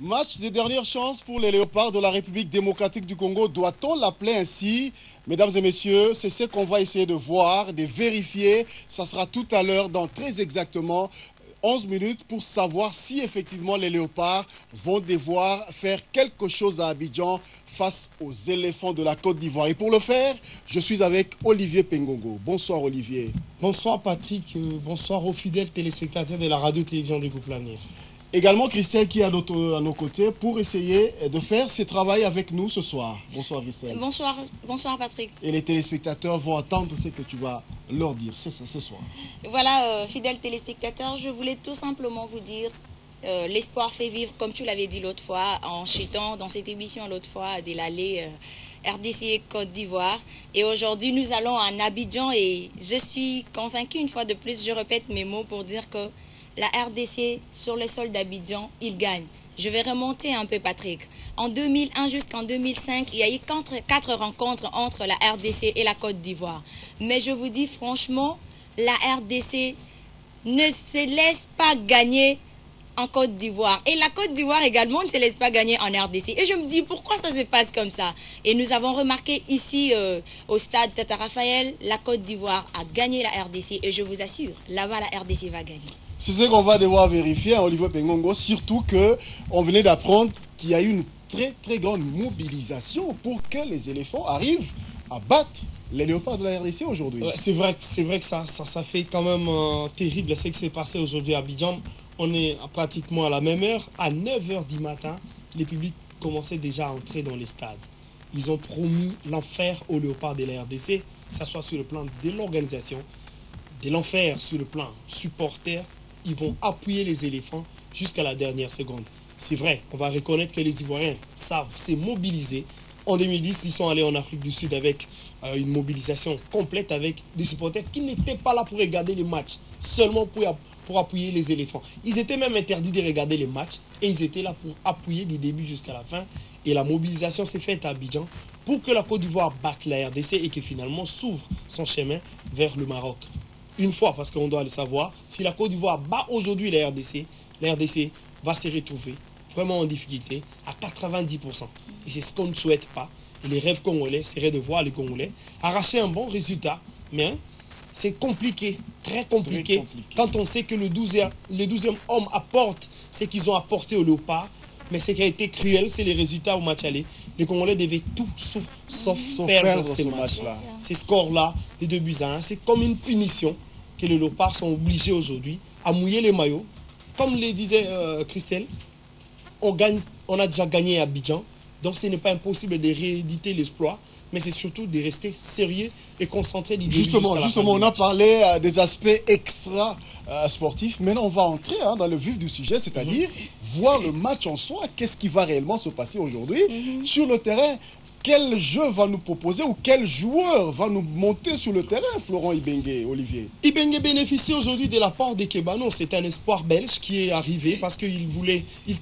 Match de dernière chance pour les Léopards de la République démocratique du Congo. Doit-on l'appeler ainsi? Mesdames et messieurs, c'est ce qu'on va essayer de voir, de vérifier. Ça sera tout à l'heure, dans très exactement 11 minutes, pour savoir si effectivement les Léopards vont devoir faire quelque chose à Abidjan face aux éléphants de la Côte d'Ivoire. Et pour le faire, je suis avec Olivier Pengongo. Bonsoir Olivier. Bonsoir Patrick, bonsoir aux fidèles téléspectateurs de la radio-télévision du groupe L'Avenir. Également Christelle qui est à nos côtés pour essayer de faire ce travail avec nous ce soir. Bonsoir Christelle. Bonsoir Patrick. Et les téléspectateurs vont attendre ce que tu vas leur dire ce soir. Voilà, fidèles téléspectateurs, je voulais tout simplement vous dire, l'espoir fait vivre, comme tu l'avais dit l'autre fois, en chutant dans cette émission l'autre fois de l'allée RDC et Côte d'Ivoire. Et aujourd'hui, nous allons à Abidjan et je suis convaincue une fois de plus, je répète mes mots pour dire que la RDC, sur le sol d'Abidjan, il gagne. Je vais remonter un peu, Patrick. En 2001 jusqu'en 2005, il y a eu quatre rencontres entre la RDC et la Côte d'Ivoire. Mais je vous dis franchement, la RDC ne se laisse pas gagner en Côte d'Ivoire. Et la Côte d'Ivoire également ne se laisse pas gagner en RDC. Et je me dis, pourquoi ça se passe comme ça? Et nous avons remarqué ici, au stade Tata Raphaël, la Côte d'Ivoire a gagné la RDC. Et je vous assure, là-bas, la RDC va gagner. C'est ce qu'on va devoir vérifier, hein, Olivier Pengongo, surtout qu'on venait d'apprendre qu'il y a eu une très grande mobilisation pour que les éléphants arrivent à battre les léopards de la RDC aujourd'hui. Ouais, c'est vrai que ça fait quand même terrible ce qui s'est passé aujourd'hui à Abidjan. On est pratiquement à la même heure, à 9h du matin, les publics commençaient déjà à entrer dans les stades. Ils ont promis l'enfer aux léopards de la RDC, que ce soit sur le plan de l'organisation, de l'enfer sur le plan supporter. Ils vont appuyer les éléphants jusqu'à la dernière seconde. C'est vrai, on va reconnaître que les Ivoiriens savent se mobiliser. En 2010, ils sont allés en Afrique du Sud avec une mobilisation complète avec des supporters qui n'étaient pas là pour regarder les matchs, seulement pour appuyer les éléphants. Ils étaient même interdits de regarder les matchs et ils étaient là pour appuyer du début jusqu'à la fin. Et la mobilisation s'est faite à Abidjan pour que la Côte d'Ivoire batte la RDC et que finalement s'ouvre son chemin vers le Maroc. Une fois, parce qu'on doit le savoir, si la Côte d'Ivoire bat aujourd'hui la RDC va se retrouver vraiment en difficulté à 90%. Et c'est ce qu'on ne souhaite pas. Et les rêves congolais seraient de voir les Congolais arracher un bon résultat. Mais c'est compliqué, très compliqué, quand on sait que le 12e homme apporte ce qu'ils ont apporté au Léopard. Mais ce qui a été cruel, c'est les résultats au match aller. Les Congolais devaient tout sauf perdre ces matchs-là. Ces scores-là, des 2-1, c'est comme une punition que les Léopards sont obligés aujourd'hui à mouiller les maillots. Comme le disait Christelle, on a déjà gagné à Abidjan. Donc ce n'est pas impossible de rééditer l'exploit. Mais c'est surtout de rester sérieux et concentré. Justement, on a parlé des aspects extra-sportifs. Maintenant, on va entrer dans le vif du sujet, c'est-à-dire voir le match en soi. Qu'est-ce qui va réellement se passer aujourd'hui sur le terrain? Quel jeu va nous proposer ou quel joueur va nous monter sur le terrain, Florent Ibenge, Olivier? Ibenge bénéficie aujourd'hui de l'apport d'Ekebano. C'est un espoir belge qui est arrivé parce qu'il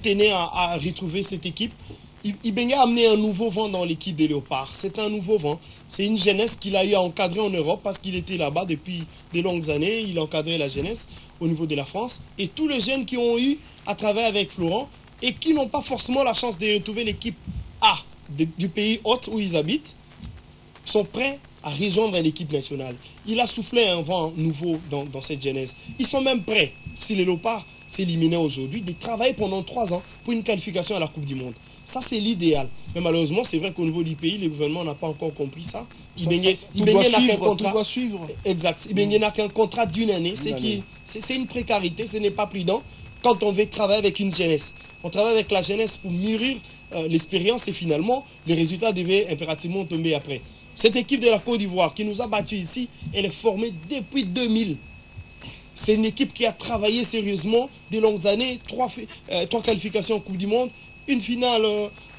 tenait à retrouver cette équipe. Ibenge a amené un nouveau vent dans l'équipe des Léopards. C'est un nouveau vent. C'est une jeunesse qu'il a eu à encadrer en Europe parce qu'il était là-bas depuis de longues années. Il encadrait la jeunesse au niveau de la France. Et tous les jeunes qui ont eu à travailler avec Florent et qui n'ont pas forcément la chance de retrouver l'équipe A du pays hôte où ils habitent sont prêts à rejoindre l'équipe nationale. Il a soufflé un vent nouveau dans cette jeunesse. Ils sont même prêts, si les Léopards s'éliminaient aujourd'hui, de travailler pendant 3 ans pour une qualification à la Coupe du Monde. Ça, c'est l'idéal. Mais malheureusement, c'est vrai qu'au niveau du pays, le gouvernement n'a pas encore compris ça. Ibenge n'a qu'un contrat. Exact. Ibenge n'a qu'un contrat d'une année. C'est une précarité, ce n'est pas prudent quand on veut travailler avec une jeunesse. On travaille avec la jeunesse pour mûrir l'expérience et finalement, les résultats devaient impérativement tomber après. Cette équipe de la Côte d'Ivoire qui nous a battus ici, elle est formée depuis 2000. C'est une équipe qui a travaillé sérieusement de longues années, 3 qualifications en Coupe du Monde, une finale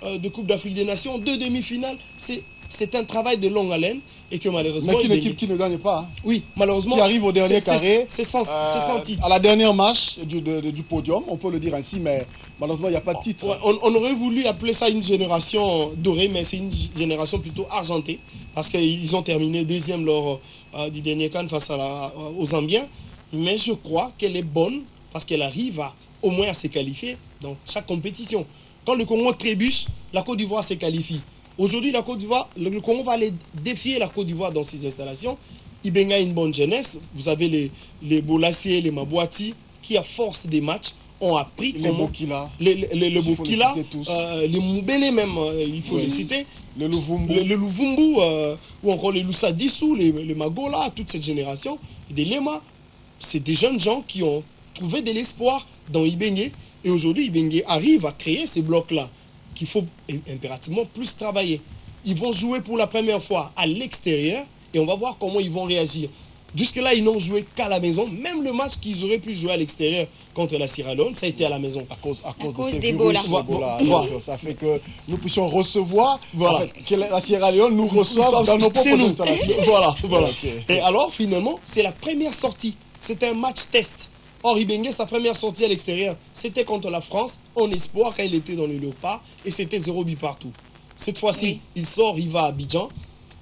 de Coupe d'Afrique des Nations, 2 demi-finales. C'est un travail de longue haleine et que malheureusement... Mais une équipe qui ne gagne pas. Oui, malheureusement... Qui arrive au dernier carré. C'est sans titre. À la dernière marche du podium, on peut le dire ainsi, mais malheureusement, il n'y a pas de titre. On aurait voulu appeler ça une génération dorée, mais c'est une génération plutôt argentée. Parce qu'ils ont terminé 2e lors du dernier CAN face aux Zambiens. Mais je crois qu'elle est bonne parce qu'elle arrive au moins à se qualifier dans chaque compétition. Quand le Congo trébuche, la Côte d'Ivoire se qualifie. Aujourd'hui, la Côte d'Ivoire, le Congo va aller défier la Côte d'Ivoire dans ses installations. Ibenga a une bonne jeunesse. Vous avez les Bolassier, les Mabouati, qui à force des matchs ont appris les comment... Bokila. Les Bokila, les Moubele même, il faut les citer. Le Louvumbu. Le Louvumbu, ou encore les Loussa Dissou, les Magola, toute cette génération. Et des Lema, c'est des jeunes gens qui ont trouvé de l'espoir dans Ibengue. Et aujourd'hui, Ibengue arrive à créer ces blocs-là qu'il faut impérativement plus travailler. Ils vont jouer pour la première fois à l'extérieur et on va voir comment ils vont réagir. Jusque-là, ils n'ont joué qu'à la maison. Même le match qu'ils auraient pu jouer à l'extérieur contre la Sierra Leone, ça a été à la maison. À cause de ces d'Ebola. virus. Ça fait que nous puissions recevoir, que la Sierra Leone nous reçoive dans nos propres installations. Voilà. Okay. Et alors, finalement, c'est la première sortie. C'était un match test. Or, Ibengue, sa première sortie à l'extérieur, c'était contre la France, en espoir quand il était dans le Léopard, et c'était 0 but partout. Cette fois-ci, il sort, il va à Abidjan.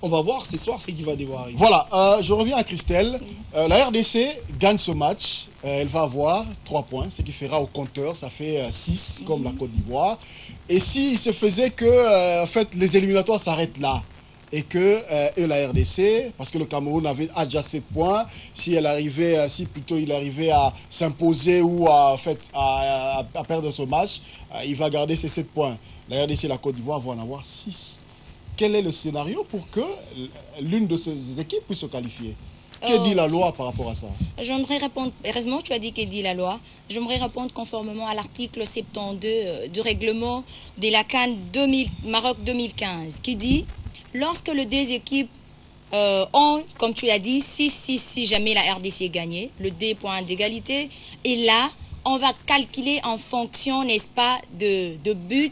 On va voir ce soir ce qui va devoir arriver. Voilà, je reviens à Christelle. La RDC gagne ce match. Elle va avoir 3 points, ce qui fera au compteur, ça fait 6 comme la Côte d'Ivoire. Et s'il se faisait que en fait, les éliminatoires s'arrêtent là, et que la RDC, parce que le Cameroun a déjà 7 points, si plutôt il arrivait à s'imposer ou à perdre ce match, il va garder ses 7 points. La RDC et la Côte d'Ivoire vont en avoir 6. Quel est le scénario pour que l'une de ces équipes puisse se qualifier? Que dit la loi par rapport à ça? J'aimerais répondre, heureusement tu as dit que dit la loi, j'aimerais répondre conformément à l'article 72 du règlement de la CAN Maroc 2015 qui dit lorsque les deux équipes ont, comme tu l'as dit, 6-6 si jamais la RDC gagnait, le 2 points d'égalité, et là on va calculer en fonction, n'est-ce pas, de buts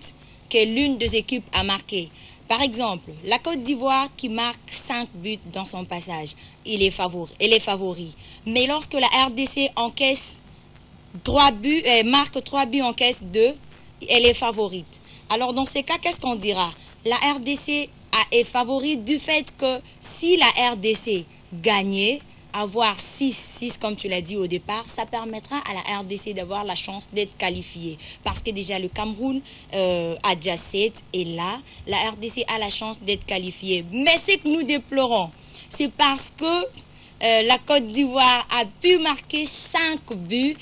que l'une des équipes a marqué. Par exemple, la Côte d'Ivoire qui marque 5 buts dans son passage, elle est favori. Mais lorsque la RDC encaisse 3 buts, marque 3 buts, encaisse 2, elle est favorite. Alors dans ces cas, qu'est-ce qu'on dira? La RDC est favorite du fait que si la RDC gagnait, avoir 6-6 comme tu l'as dit au départ, ça permettra à la RDC d'avoir la chance d'être qualifiée. Parce que déjà le Cameroun a déjà 7 et là, la RDC a la chance d'être qualifiée. Mais ce que nous déplorons, c'est parce que la Côte d'Ivoire a pu marquer 5 buts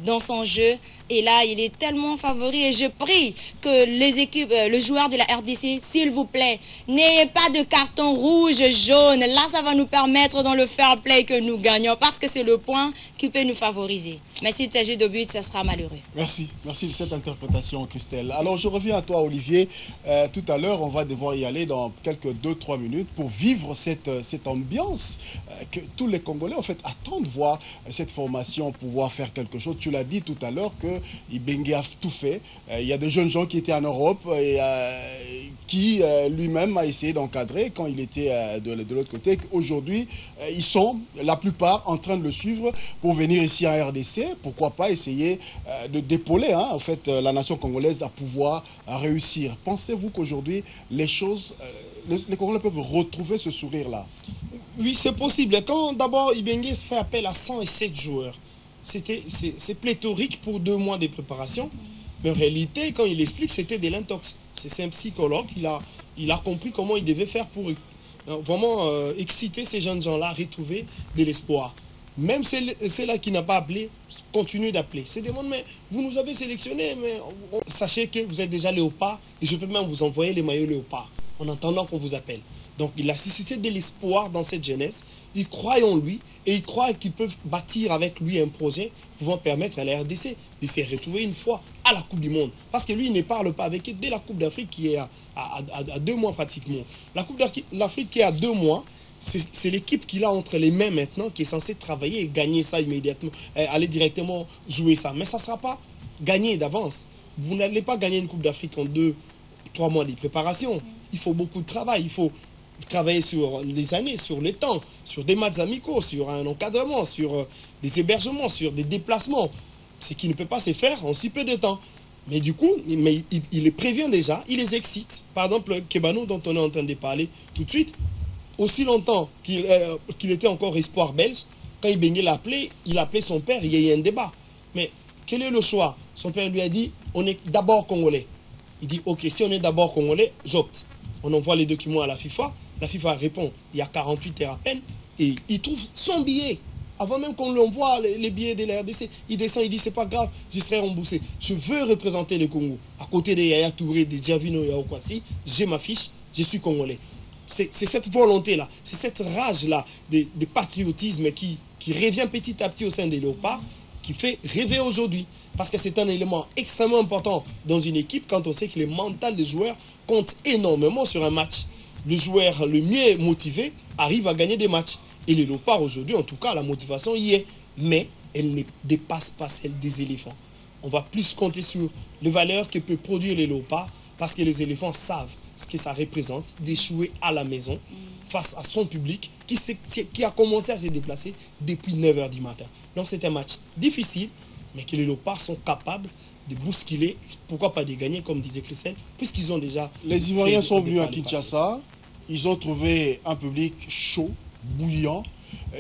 dans son jeu. Et là, il est tellement favori et je prie que les équipes, le joueur de la RDC, s'il vous plaît, n'ayez pas de carton rouge, jaune. Là, ça va nous permettre dans le fair play que nous gagnons parce que c'est le point qui peut nous favoriser. Mais s'il s'agit de but, ça sera malheureux. Merci de cette interprétation, Christelle. Alors, je reviens à toi, Olivier. Tout à l'heure, on va devoir y aller dans quelques 2-3 minutes pour vivre cette ambiance que tous les Congolais, en fait, attendent voir cette formation pouvoir faire quelque chose. Tu l'as dit tout à l'heure que Ibengue a tout fait. Il y a des jeunes gens qui étaient en Europe et qui lui-même a essayé d'encadrer quand il était de l'autre côté. Aujourd'hui, ils sont la plupart en train de le suivre pour venir ici en RDC. Pourquoi pas essayer d'épauler en fait, la nation congolaise à pouvoir réussir. Pensez-vous qu'aujourd'hui, les choses, les Congolais peuvent retrouver ce sourire-là? Oui, c'est possible. Quand d'abord Ibengue fait appel à 107 joueurs, c'est pléthorique pour 2 mois de préparation. Mais en réalité, quand il explique, c'était de l'intox. C'est un psychologue, il a compris comment il devait faire pour vraiment exciter ces jeunes gens-là, retrouver de l'espoir. Même ceux-là qui n'ont pas appelé, continuez d'appeler. Se demandent, mais vous nous avez sélectionnés, mais sachez que vous êtes déjà léopard et je peux même vous envoyer les maillots léopard en attendant qu'on vous appelle. Donc il a suscité de l'espoir dans cette jeunesse. Ils croient en lui et ils croient qu'ils peuvent bâtir avec lui un projet pouvant permettre à la RDC de se retrouver une fois à la Coupe du Monde. Parce que lui, il ne parle pas avec eux dès la Coupe d'Afrique qui est à 2 mois pratiquement. La Coupe d'Afrique qui est à 2 mois, c'est l'équipe qu'il a entre les mains maintenant qui est censée travailler et gagner ça immédiatement, aller directement jouer ça. Mais ça ne sera pas gagné d'avance. Vous n'allez pas gagner une Coupe d'Afrique en 2-3 mois de préparation. Il faut beaucoup de travail, il faut travailler sur les années, sur le temps, sur des matchs amicaux, sur un encadrement, sur des hébergements, sur des déplacements. Ce qui ne peut pas se faire en si peu de temps. Mais du coup, il les prévient déjà, il les excite. Par exemple, Kebano, dont on est en train de parler tout de suite, aussi longtemps qu'il était encore espoir belge, quand Ibengue l'a appelé, il a appelé son père, il y a eu un débat. Mais quel est le choix? Son père lui a dit, on est d'abord congolais. Il dit, ok, si on est d'abord congolais, j'opte. On envoie les documents à la FIFA. La FIFA répond, il y a 48 heures à peine, et il trouve son billet. Avant même qu'on lui envoie les billets de la RDC, il descend, il dit, c'est pas grave, j'y serai remboursé. Je veux représenter le Congo. À côté de Yaya Touré, de Djavino Yaokwasi, j'ai ma fiche, je suis congolais. C'est cette volonté-là, c'est cette rage-là de patriotisme qui revient petit à petit au sein des Léopards, qui fait rêver aujourd'hui. Parce que c'est un élément extrêmement important dans une équipe quand on sait que le mental des joueurs compte énormément sur un match. Le joueur le mieux motivé arrive à gagner des matchs. Et les Léopards aujourd'hui, en tout cas, la motivation y est. Mais elle ne dépasse pas celle des éléphants. On va plus compter sur les valeurs que peut produire les Léopards parce que les éléphants savent ce que ça représente d'échouer à la maison face à son public qui a commencé à se déplacer depuis 9h du matin. Donc c'est un match difficile, mais que les Léopards sont capables de bousculer, pourquoi pas de gagner, comme disait Christelle, puisqu'ils ont déjà... Les Ivoiriens sont venus à Kinshasa, ils ont trouvé un public chaud, bouillant,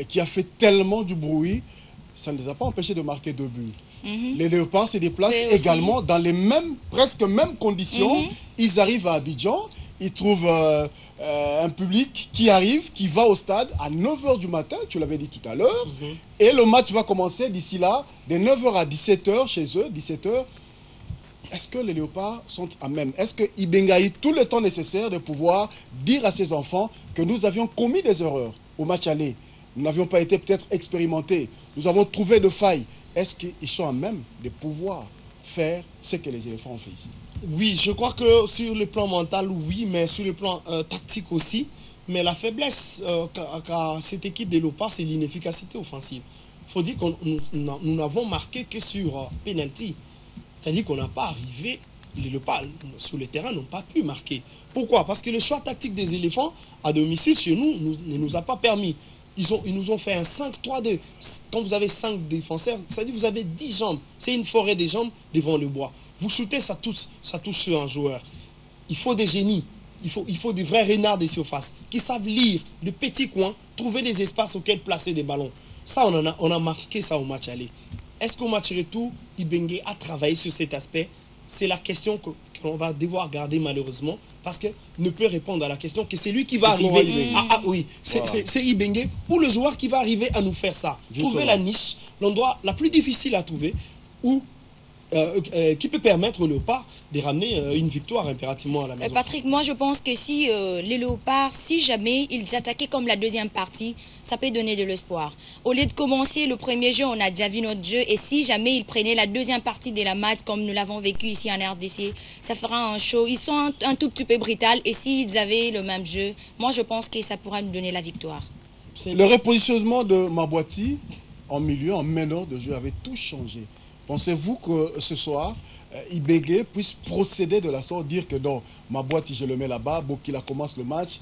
qui a fait tellement du bruit, ça ne les a pas empêchés de marquer 2 buts. Les Léopards se déplacent également dans les presque mêmes conditions. Ils arrivent à Abidjan, ils trouvent un public qui arrive, qui va au stade à 9h du matin, tu l'avais dit tout à l'heure, et le match va commencer d'ici là, de 9h à 17h chez eux, 17h. Est-ce que les Léopards sont à même? Est-ce que Ibenga a eu tout le temps nécessaire de pouvoir dire à ses enfants que nous avions commis des erreurs au match aller? Nous n'avions pas été peut-être expérimentés. Nous avons trouvé de failles. Est-ce qu'ils sont à même de pouvoir faire ce que les éléphants ont fait ici? Oui, je crois que sur le plan mental, oui, mais sur le plan tactique aussi. Mais la faiblesse qu'a cette équipe des Léopards, c'est l'inefficacité offensive. Il faut dire que nous n'avons marqué que sur penalty. C'est-à-dire qu'on n'a pas arrivé, les Léopards sur le terrain n'ont pas pu marquer. Pourquoi? Parce que le choix tactique des éléphants à domicile chez nous ne nous a pas permis. Ils nous ont fait un 5-3-2. Quand vous avez 5 défenseurs, c'est-à-dire que vous avez 10 jambes. C'est une forêt de jambes devant le bois. Vous shootez, ça touche sur un joueur. Il faut des génies. Il faut des vrais renards des surfaces qui savent lire de petits coins, trouver des espaces auxquels placer des ballons. Ça, on a marqué ça au match aller. Est-ce qu'au match retour, Ibengue a travaillé sur cet aspect? C'est la question qu'on va devoir garder malheureusement parce qu'il ne peut répondre à la question que c'est lui qui va arriver. Oui, c'est Ibengue ou le joueur qui va arriver à nous faire ça. Trouver la niche, l'endroit la plus difficile à trouver où qui peut permettre aux Léopards de ramener une victoire impérativement à la maison. Patrick, moi je pense que si les Léopards, si jamais ils attaquaient comme la deuxième partie, ça peut donner de l'espoir. Au lieu de commencer le premier jeu, on a déjà vu notre jeu, et si jamais ils prenaient la deuxième partie de la match comme nous l'avons vécu ici en RDC, ça fera un show. Ils sont un tout petit peu brutal, et s'ils avaient le même jeu, moi je pense que ça pourra nous donner la victoire. Le repositionnement de Mabwati en milieu, en meneur de jeu avait tout changé. Pensez-vous que ce soir, Ibengue puisse procéder de la sorte, dire que non, Mabwati, je le mets là-bas, Bokila commence le match.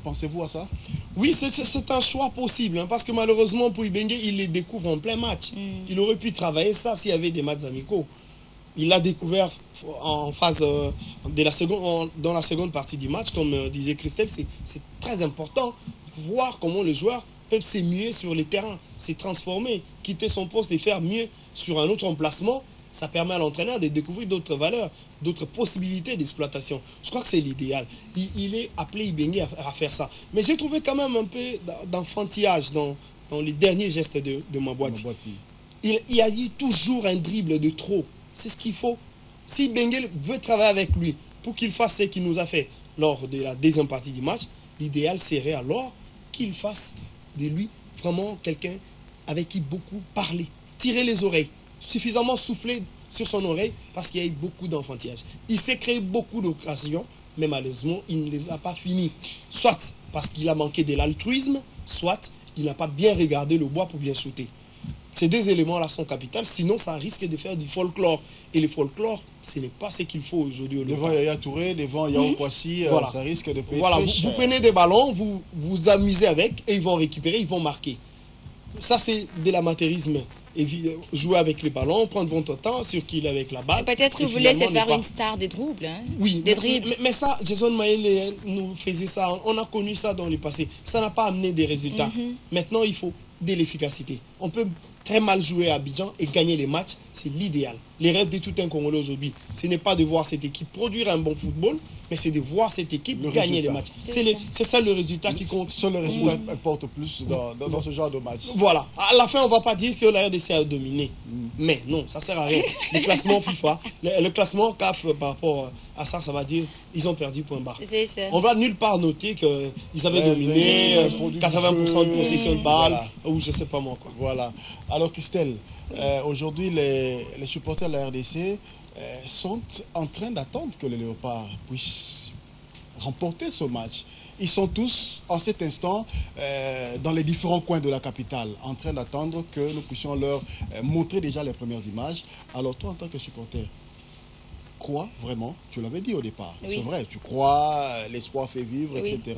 Pensez-vous à ça? Oui, c'est un choix possible, hein, parce que malheureusement pour Ibengue, il les découvre en plein match. Il aurait pu travailler ça s'il y avait des matchs amicaux. Il l'a découvert en phase dans la seconde partie du match, comme disait Christelle, c'est très important de voir comment les joueurs peuvent s'émuer sur les terrains, se transformer, quitter son poste et faire mieux sur un autre emplacement. Ça permet à l'entraîneur de découvrir d'autres valeurs, d'autres possibilités d'exploitation. Je crois que c'est l'idéal. Il est appelé Ibengue à faire ça. Mais j'ai trouvé quand même un peu d'enfantillage dans les derniers gestes de Mabwati. Il y a eu toujours un dribble de trop. C'est ce qu'il faut. Si Ibengue veut travailler avec lui pour qu'il fasse ce qu'il nous a fait lors de la deuxième partie du match, l'idéal serait alors qu'il fasse de lui vraiment quelqu'un avec qui beaucoup parler, tirer les oreilles, suffisamment souffler sur son oreille parce qu'il y a eu beaucoup d'enfantillage. Il s'est créé beaucoup d'occasions, mais malheureusement, il ne les a pas finis. Soit parce qu'il a manqué de l'altruisme, soit il n'a pas bien regardé le bois pour bien shooter. Ces deux éléments-là sont capitaux, sinon ça risque de faire du folklore. Et le folklore, ce n'est pas ce qu'il faut aujourd'hui. Devant Yaya Touré, devant Yao Kwasi, ça risque de payer très cher. Vous prenez des ballons, vous vous amusez avec, et ils vont récupérer, ils vont marquer. Ça, c'est de l'amateurisme. Jouer avec les ballons, prendre votre temps sur qui il est avec la balle. Peut-être vous voulez se faire une star des dribbles. Hein? Oui, mais ça, Jason Maël nous faisait ça. On a connu ça dans le passé. Ça n'a pas amené des résultats. Maintenant, il faut de l'efficacité. On peut très mal jouer à Abidjan et gagner les matchs, c'est l'idéal. Les rêves de tout un Congolais aujourd'hui, ce n'est pas de voir cette équipe produire un bon football, mais c'est de voir cette équipe gagner les matchs. C'est ça le résultat qui compte. Seul le résultat importe plus dans ce genre de match. Voilà. À la fin, on ne va pas dire que la RDC a dominé. Mais non, ça ne sert à rien. Le classement FIFA, le classement CAF par rapport à ça, ça va dire ils ont perdu point barre. On ne va nulle part noter qu'ils avaient dominé 80% de possession de balle, ou je ne sais pas moi quoi. Voilà. Alors Christelle, aujourd'hui les supporters de la RDC sont en train d'attendre que les Léopards puissent remporter ce match. Ils sont tous, en cet instant, dans les différents coins de la capitale, en train d'attendre que nous puissions leur montrer déjà les premières images. Alors toi, en tant que supporter, crois vraiment, tu l'avais dit au départ, oui. C'est vrai, tu crois, l'espoir fait vivre, oui. Etc.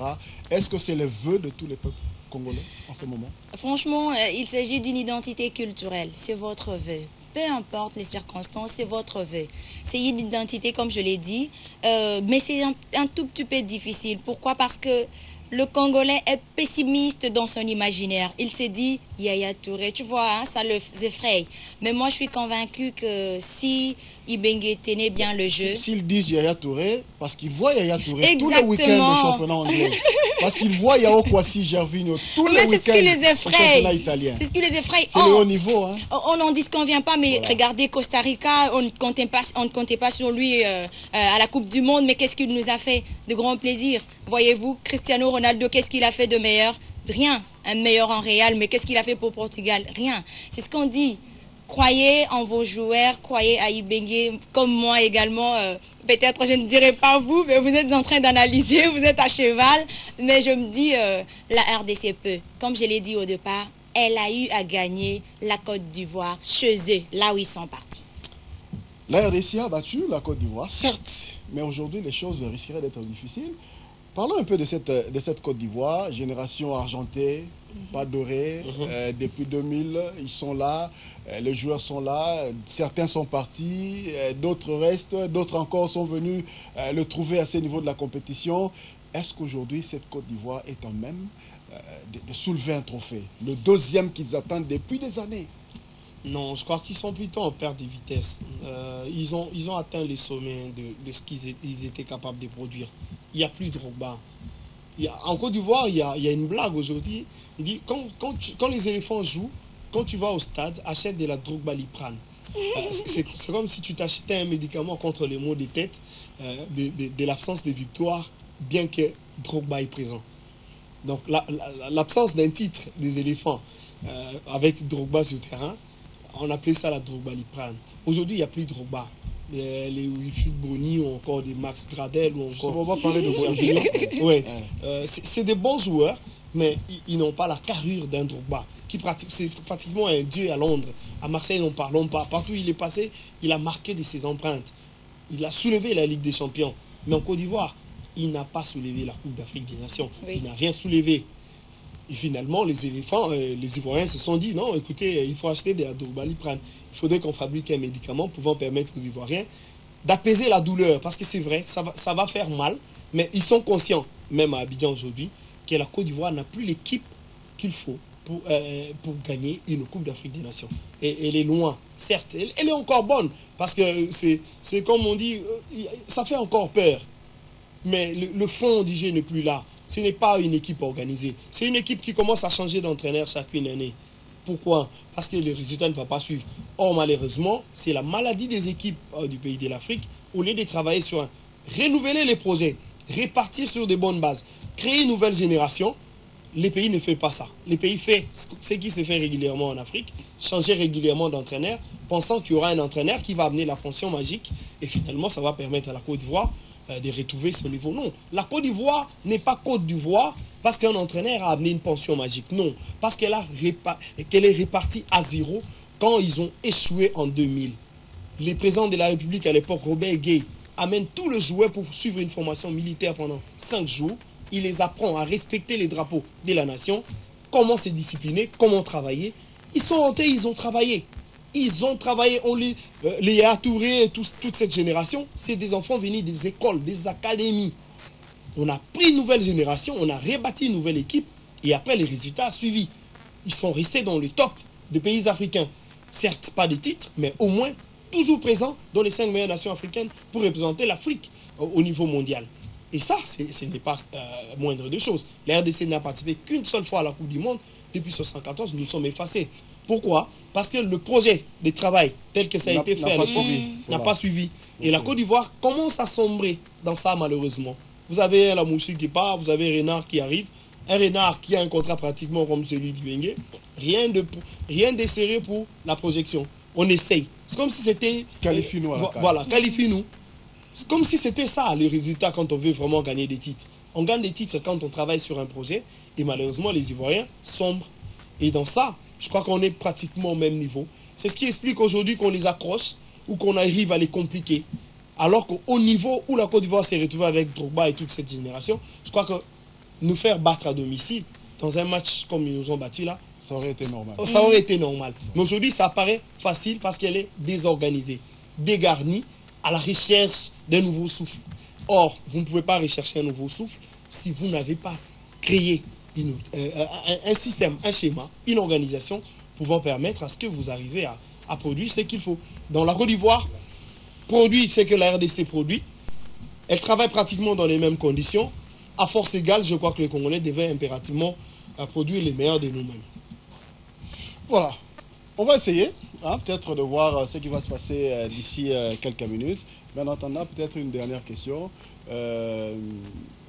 Est-ce que c'est le vœu de tous les peuples congolais en ce moment? Franchement, il s'agit d'une identité culturelle, c'est votre vœu. Peu importe les circonstances, c'est votre vœu. C'est une identité, comme je l'ai dit, mais c'est un tout petit peu difficile. Pourquoi? Parce que le Congolais est pessimiste dans son imaginaire. Il se dit, Yaya Touré, tu vois, hein, ça les effraie. Mais moi, je suis convaincue que si Ibenge tenait bien le jeu... S'ils disent Yaya Touré, parce qu'ils voient Yaya Touré tous les week-ends au championnat anglais. Parce qu'ils voient Yao Kwasi, Gervinho tous les week-ends au championnat italien. C'est ce qui les effraie. C'est le haut niveau. Hein. On n'en dit qu'on vient pas, mais voilà. Regardez Costa Rica, on ne comptait pas sur lui à la Coupe du Monde, mais qu'est-ce qu'il nous a fait de grand plaisir. Voyez-vous, Cristiano Ronaldo, qu'est-ce qu'il a fait de meilleur? Rien. Un meilleur en Real, mais qu'est-ce qu'il a fait pour Portugal? Rien. C'est ce qu'on dit. Croyez en vos joueurs, croyez à Ibenge, comme moi également. Peut-être, je ne dirai pas vous, mais vous êtes en train d'analyser, vous êtes à cheval. Mais je me dis, la RDC peut. Comme je l'ai dit au départ, elle a eu à gagner la Côte d'Ivoire chez eux, là où ils sont partis. La RDC a battu la Côte d'Ivoire, certes, mais aujourd'hui, les choses risqueraient d'être difficiles. Parlons un peu de cette Côte d'Ivoire, génération argentée, pas dorée, depuis 2000, ils sont là, les joueurs sont là, certains sont partis, d'autres restent, d'autres encore sont venus le trouver à ce niveau de la compétition. Est-ce qu'aujourd'hui, cette Côte d'Ivoire est en même de soulever un trophée, le deuxième qu'ils attendent depuis des années? Non, je crois qu'ils sont plutôt en perte de vitesse. Ils ont atteint les sommets de ce qu'ils étaient capables de produire. Il n'y a plus de Drogba. En Côte d'Ivoire, il y a une blague aujourd'hui. Il dit, quand les éléphants jouent, quand tu vas au stade, achète de la Drogba Liprane. C'est comme si tu t'achetais un médicament contre les maux de tête, de l'absence de victoire, bien que Drogba est présent. Donc l'absence d'un titre des éléphants avec Drogba sur le terrain, on appelait ça la Drogba Liprane. Aujourd'hui, il n'y a plus de Drogba. Les Wilfried Bony ou encore des Max Gradel ou encore... On va parler de ouais. C'est des bons joueurs, mais ils n'ont pas la carrure d'un Drogba. C'est pratiquement un dieu à Londres. À Marseille, n'en parlons pas. Partout où il est passé, il a marqué de ses empreintes. Il a soulevé la Ligue des Champions. Mais en Côte d'Ivoire, il n'a pas soulevé la Coupe d'Afrique des Nations. Oui. Il n'a rien soulevé. Et finalement, les éléphants, les Ivoiriens se sont dit, non, écoutez, il faut acheter des Drogba Liprane. Il faudrait qu'on fabrique un médicament pouvant permettre aux Ivoiriens d'apaiser la douleur. Parce que c'est vrai, ça va faire mal. Mais ils sont conscients, même à Abidjan aujourd'hui, que la Côte d'Ivoire n'a plus l'équipe qu'il faut pour gagner une Coupe d'Afrique des Nations. Et elle est loin. Certes, elle est encore bonne. Parce que c'est comme on dit, ça fait encore peur. Mais le fond du jeu n'est plus là. Ce n'est pas une équipe organisée. C'est une équipe qui commence à changer d'entraîneur chacune année. Pourquoi? Parce que le résultat ne va pas suivre. Or, malheureusement, c'est la maladie des équipes du pays de l'Afrique. Au lieu de travailler sur renouveler les projets, répartir sur de bonnes bases, créer une nouvelle génération, les pays ne font pas ça. Les pays font ce qui se fait régulièrement en Afrique, changer régulièrement d'entraîneur, pensant qu'il y aura un entraîneur qui va amener la pension magique et finalement, ça va permettre à la Côte d'Ivoire de retrouver son niveau. Non, la Côte d'Ivoire n'est pas Côte d'Ivoire parce qu'un entraîneur a amené une pension magique. Non, parce qu'elle est répartie à zéro quand ils ont échoué en 2000. Les présidents de la République à l'époque, Robert Gueye, amène tous les joueurs pour suivre une formation militaire pendant 5 jours. Il les apprend à respecter les drapeaux de la nation, comment se discipliner, comment travailler. Ils sont rentrés, ils ont travaillé. Ils ont travaillé, les Yaya Touré, toute cette génération, c'est des enfants venus des écoles, des académies. On a pris une nouvelle génération, on a rebâti une nouvelle équipe et après les résultats suivis. Ils sont restés dans le top des pays africains. Certes, pas de titres, mais au moins toujours présents dans les 5 meilleures nations africaines pour représenter l'Afrique au niveau mondial. Et ça, ce n'est pas moindre de choses. La RDC n'a participé qu'une seule fois à la Coupe du Monde. Depuis 1974, nous sommes effacés. Pourquoi? Parce que le projet de travail tel que ça a été fait n'a pas suivi. Et la Côte d'Ivoire commence à sombrer dans ça, malheureusement. Vous avez la Moussi qui part, vous avez Renard qui arrive. Un Renard qui a un contrat pratiquement comme celui du Bengue. Rien de sérieux pour la projection. On essaye. C'est comme si c'était... Qualifie-nous. Voilà, qualifie-nous. C'est comme si c'était ça le résultat quand on veut vraiment gagner des titres. On gagne des titres quand on travaille sur un projet et malheureusement les Ivoiriens sombrent. Et dans ça, je crois qu'on est pratiquement au même niveau. C'est ce qui explique aujourd'hui qu'on les accroche ou qu'on arrive à les compliquer. Alors qu'au niveau où la Côte d'Ivoire s'est retrouvée avec Drogba et toute cette génération, je crois que nous faire battre à domicile dans un match comme ils nous ont battu là, ça aurait été normal. Ça aurait été normal. Mais aujourd'hui, ça paraît facile parce qu'elle est désorganisée, dégarnie, à la recherche d'un nouveau souffle. Or, vous ne pouvez pas rechercher un nouveau souffle si vous n'avez pas créé un système, un schéma, une organisation pouvant permettre à ce que vous arrivez à produire ce qu'il faut. Dans la Côte d'Ivoire, produit ce que la RDC produit. Elle travaille pratiquement dans les mêmes conditions. À force égale, je crois que les Congolais devaient impérativement produire les meilleurs de nous-mêmes. Voilà. On va essayer, peut-être de voir ce qui va se passer d'ici quelques minutes. Mais en attendant, peut-être une dernière question.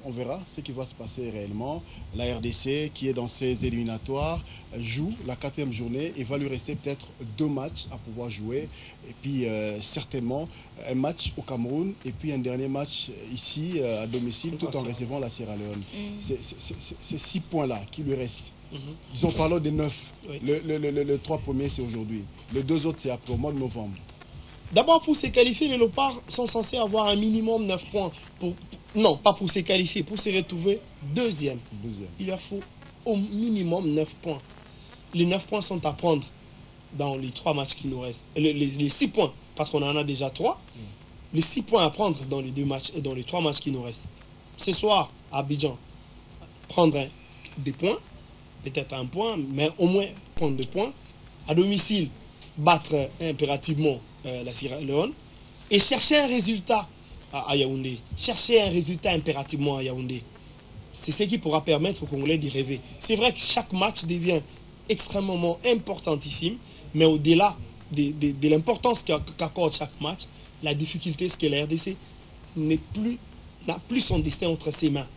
On verra ce qui va se passer réellement. La RDC, qui est dans ses éliminatoires, joue la 4e journée. Il va lui rester peut-être 2 matchs à pouvoir jouer. Et puis, certainement, un match au Cameroun et puis un dernier match ici, à domicile, tout en recevant la Sierra Leone. C'est 6 points-là qui lui restent. Disons, parlons des 9. Oui. Le 3 premiers, c'est aujourd'hui. Les 2 autres, c'est après, au mois de novembre. D'abord, pour se qualifier, les Léopards sont censés avoir un minimum 9 points. Non, pas pour se qualifier, pour se retrouver deuxième. Il leur faut au minimum 9 points. Les 9 points sont à prendre dans les 3 matchs qui nous restent. Les 6 points, parce qu'on en a déjà 3. Les 6 points à prendre dans les 3 matchs qui nous restent. Ce soir, à Abidjan, prendre des points, peut-être 1 point, mais au moins prendre 2 points. À domicile, battre impérativement la Sierra Leone et chercher un résultat à Yaoundé. Chercher un résultat impérativement à Yaoundé. C'est ce qui pourra permettre aux Congolais d'y rêver. C'est vrai que chaque match devient extrêmement importantissime, mais au-delà de l'importance qu'accorde chaque match, la difficulté, c'est que la RDC n'a plus son destin entre ses mains.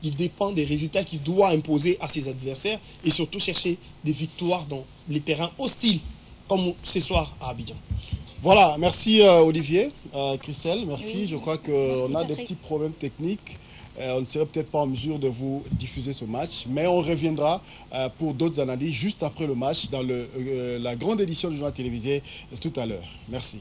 Il dépend des résultats qu'il doit imposer à ses adversaires et surtout chercher des victoires dans les terrains hostiles, comme ce soir à Abidjan. Voilà, merci Olivier, Christelle, merci. Oui, je crois qu'on a des petits problèmes techniques. On ne serait peut-être pas en mesure de vous diffuser ce match, mais on reviendra pour d'autres analyses juste après le match dans la grande édition du journal télévisé tout à l'heure. Merci.